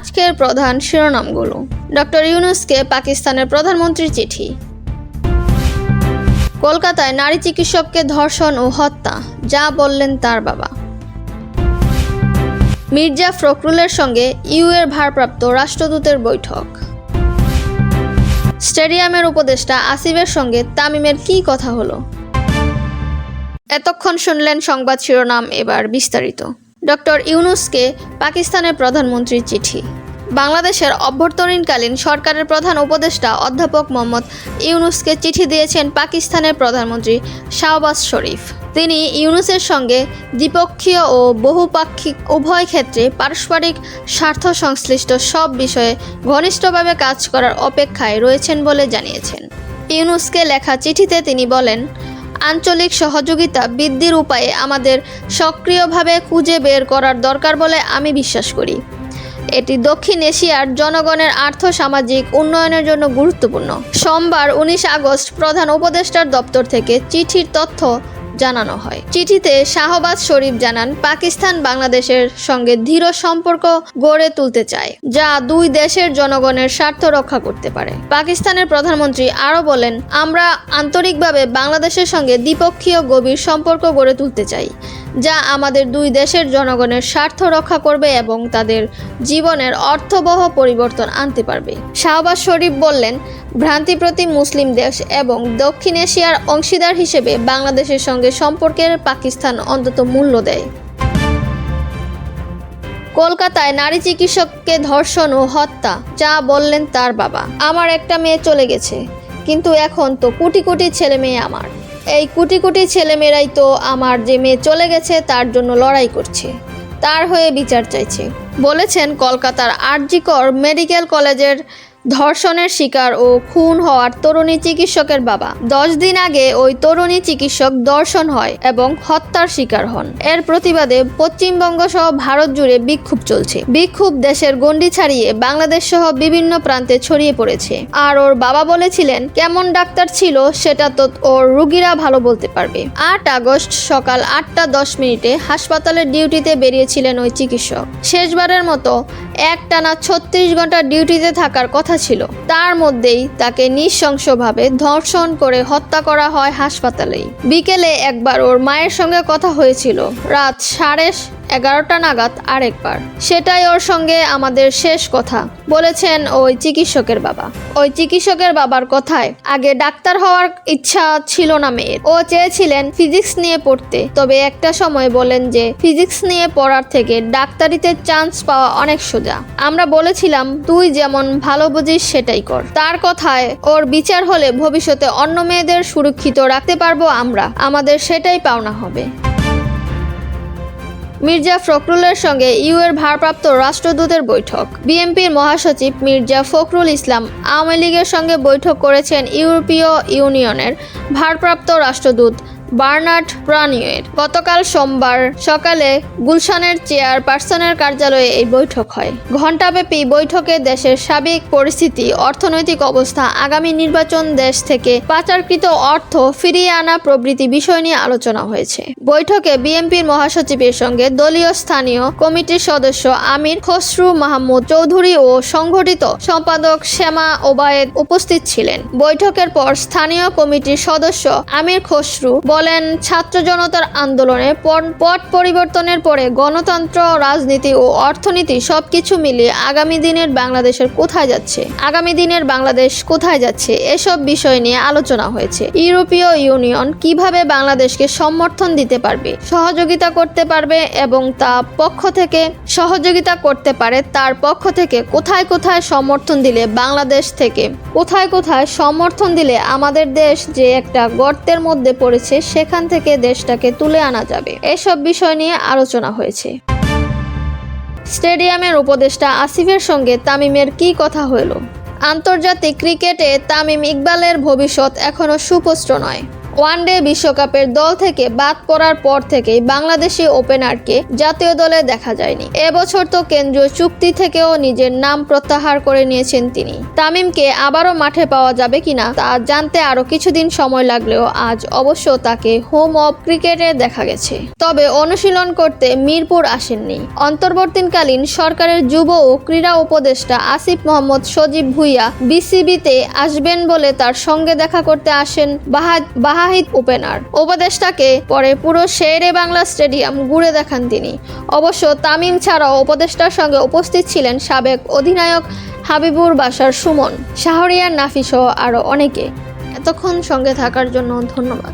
আজকের প্রধান শিরোনামগুলো। ডক্টর ইউনূসকে পাকিস্তানের প্রধানমন্ত্রীর চিঠি। কলকাতায় নারী চিকিৎসককে ধর্ষণ ও হত্যা, যা বললেন তার বাবা। মির্জা ফখরুলের সঙ্গে ইউএর ভারপ্রাপ্ত রাষ্ট্রদূতের বৈঠক। স্টেডিয়ামের উপদেষ্টা আসিফের সঙ্গে তামিমের কী কথা হলো। এতক্ষণ শুনলেন সংবাদ শিরোনাম, এবার বিস্তারিত। ডক্টর ইউনূসকে পাকিস্তানের প্রধানমন্ত্রীর চিঠি। বাংলাদেশের অভ্যন্তরীণকালীন সরকারের প্রধান উপদেষ্টা অধ্যাপক মোহাম্মদ ইউনূসকে চিঠি দিয়েছেন পাকিস্তানের প্রধানমন্ত্রী শাহবাজ শরীফ। তিনি ইউনূসের সঙ্গে দ্বিপক্ষীয় ও বহুপাক্ষিক উভয় ক্ষেত্রে পারস্পরিক স্বার্থ সংশ্লিষ্ট সব বিষয়ে ঘনিষ্ঠভাবে কাজ করার অপেক্ষায় রয়েছেন বলে জানিয়েছেন। ইউনূসকে লেখা চিঠিতে তিনি বলেন, আঞ্চলিক সহযোগিতা বৃদ্ধির উপায়ে আমাদের সক্রিয়ভাবে খুঁজে বের করার দরকার বলে আমি বিশ্বাস করি। এটি দক্ষিণ এশিয়ার জনগণের আর্থ-সামাজিক উন্নয়নের জন্য গুরুত্বপূর্ণ। সোমবার 19 আগস্ট প্রধান উপদেষ্টার দপ্তর থেকে চিঠির তথ্য জানানো হয়। চিঠিতে শাহবাজ শরীফ জানান, পাকিস্তান বাংলাদেশের সঙ্গে দৃঢ় সম্পর্ক গড়ে তুলতে চায়, যা দুই দেশের জনগণের স্বার্থ রক্ষা করতে পারে। পাকিস্তানের প্রধানমন্ত্রী আরও বলেন, আমরা আন্তরিকভাবে বাংলাদেশের সঙ্গে দ্বিপক্ষীয় গভীর সম্পর্ক গড়ে তুলতে চাই, যা আমাদের দুই দেশের জনগণের স্বার্থ রক্ষা করবে এবং তাদের জীবনের অর্থবহ পরিবর্তন আনতে পারবে। শাহবাজ শরীফ বললেন, ভ্রান্তিপ্রতি মুসলিম দেশ এবং দক্ষিণ এশিয়ার অংশীদার হিসেবে বাংলাদেশের সঙ্গে সম্পর্কের পাকিস্তান অন্তত মূল্য দেয়। কলকাতায় নারী চিকিৎসককে ধর্ষণ ও হত্যা, যা বললেন তার বাবা। আমার একটা মেয়ে চলে গেছে, কিন্তু এখন তো কোটি কোটি ছেলে মেয়ে আমার। এই কোটি কোটি ছেলেমেয়েরাই তো আমার যে মেয়ে চলে গেছে তার জন্য লড়াই করছে, তার হয়ে বিচার চাইছে, বলেছেন কলকাতার আরজিকর মেডিকেল কলেজের ধর্ষণের শিকার ও খুন হওয়ার তরুণী চিকিৎসকের বাবা। 10 দিন আগে ওই তরুণী চিকিৎসক ধর্ষণ হয় এবং হত্যার শিকার হন। এর প্রতিবাদে পশ্চিমবঙ্গ সহ ভারত জুড়ে বিক্ষোভ চলছে। বিক্ষোভ দেশের গণ্ডি ছাড়িয়ে বাংলাদেশ সহ বিভিন্ন প্রান্তে ছড়িয়ে পড়েছে। আর ওর বাবা বলেছিলেন, কেমন ডাক্তার ছিল সেটা তো ওর রুগীরা ভালো বলতে পারবে। 8 আগস্ট সকাল 8টা 10 হাসপাতালের ডিউটিতে বেরিয়েছিলেন ওই চিকিৎসক। শেষবারের মতো একটানা 36 ঘন্টা ডিউটিতে থাকার কথা ছিল। তার মধ্যেই তাকে নৃশংসভাবে ধর্ষণ করে হত্যা করা হয় হাসপাতালেই। বিকেলে একবার ওর মায়ের সঙ্গে কথা হয়েছিল, রাত 11:30 নাগাদ আরেকবার। সেটাই ওর সঙ্গে আমাদের শেষ কথা, বলেছেন ওই চিকিৎসকের বাবা। ওই চিকিৎসকের বাবার কথায়, আগে ডাক্তার হওয়ার ইচ্ছা ছিল না মেয়ের, ও চেয়েছিলেন ফিজিক্স নিয়ে পড়তে। তবে একটা সময় বলেন যে ফিজিক্স নিয়ে পড়ার থেকে ডাক্তারিতে চান্স পাওয়া অনেক সোজা। আমরা বলেছিলাম, তুই যেমন ভালো বুঝিস সেটাই কর। তার কথায়, ওর বিচার হলে ভবিষ্যতে অন্য মেয়েদের সুরক্ষিত রাখতে পারবো আমরা, আমাদের সেটাই পাওনা হবে। মির্জা ফখরুলের সঙ্গে ইউএর ভারপ্রাপ্ত রাষ্ট্রদূতের বৈঠক। বিএনপির মহাসচিব মির্জা ফখরুল ইসলাম আওয়ামী লীগের সঙ্গে বৈঠক করেছেন ইউরোপীয় ইউনিয়নের ভারপ্রাপ্ত রাষ্ট্রদূত বার্নার্ড প্রানিয়ের। গতকাল সোমবার সকালে গুলশানের চেয়ারপারসনের কার্যালয়ে এই বৈঠক হয়। ঘণ্টাব্যাপী বৈঠকে দেশের সার্বিক পরিস্থিতি, অর্থনৈতিক অবস্থা, আগামী নির্বাচন, দেশ থেকে পাচারকৃত অর্থ ফিরিয়ে আনা প্রভৃতি বিষয় নিয়ে আলোচনা হয়েছে। বৈঠকে বিএনপির মহাসচিবের সঙ্গে দলীয় স্থানীয় কমিটির সদস্য আমির খসরু মাহমুদ চৌধুরী ও সংগঠিত সম্পাদক শ্যামা ওবায়েদ উপস্থিত ছিলেন। বৈঠকের পর স্থানীয় কমিটির সদস্য আমির খসরু বলেন, ছাত্র জনতার আন্দোলনে পট পরিবর্তনের পরে গণতন্ত্র, রাজনীতি ও অর্থনীতি সবকিছু মিলিয়ে আগামী দিনের বাংলাদেশের কোথায় যাচ্ছে, আগামী দিনের বাংলাদেশ কোথায় যাচ্ছে, এসব বিষয় নিয়ে আলোচনা হয়েছে। ইউরোপীয় ইউনিয়ন কিভাবে বাংলাদেশকে সমর্থন দিতে পারবে, সহযোগিতা করতে পারবে এবং সহযোগিতা করতে পারে, তার পক্ষ থেকে কোথায় কোথায় সমর্থন দিলে বাংলাদেশ থেকে কোথায় কোথায় সমর্থন দিলে আমাদের দেশ যে একটা গর্তের মধ্যে পড়েছে সেখান থেকে দেশটাকে তুলে আনা যাবে, এসব বিষয় নিয়ে আলোচনা হয়েছে। স্টেডিয়ামের উপদেষ্টা আসিফের সঙ্গে তামিমের কী কথা হলো। আন্তর্জাতিক ক্রিকেটে তামিম ইকবালের ভবিষ্যৎ এখনও সুস্পষ্ট নয়। ওয়ানডে বিশ্বকাপের দল থেকে বাদ পড়ার পর থেকেই বাংলাদেশি ওপেনারকে জাতীয় দলে দেখা যায়নি। এবছর তো কেন্দ্রীয় চুক্তি থেকেও নিজের নাম প্রত্যাহার করে নিয়েছেন তিনি। তামিমকে আবারও মাঠে পাওয়া যাবে কিনা তা জানতে আরো কিছুদিন সময় লাগলেও আজ অবশ্য তাকে হোম অফ ক্রিকেটে দেখা গেছে। তবে অনুশীলন করতে মিরপুর আসেননি। অন্তর্বর্তীকালীন সরকারের যুব ও ক্রীড়া উপদেষ্টা আসিফ মোহাম্মদ সজীব ভুঁইয়া বিসিবিতে আসবেন বলে তার সঙ্গে দেখা করতে আসেন বাহাহিদ ওপেনার। উপদেষ্টাকে পরে পুরো শেরে বাংলা স্টেডিয়াম ঘুরে দেখান তিনি। অবশ্য তামিম ছাড়াও উপদেষ্টার সঙ্গে উপস্থিত ছিলেন সাবেক অধিনায়ক হাবিবুর বাশার সুমন, শাহরিয়ার নাফি সহ আরও অনেকে। এতক্ষণ সঙ্গে থাকার জন্য ধন্যবাদ।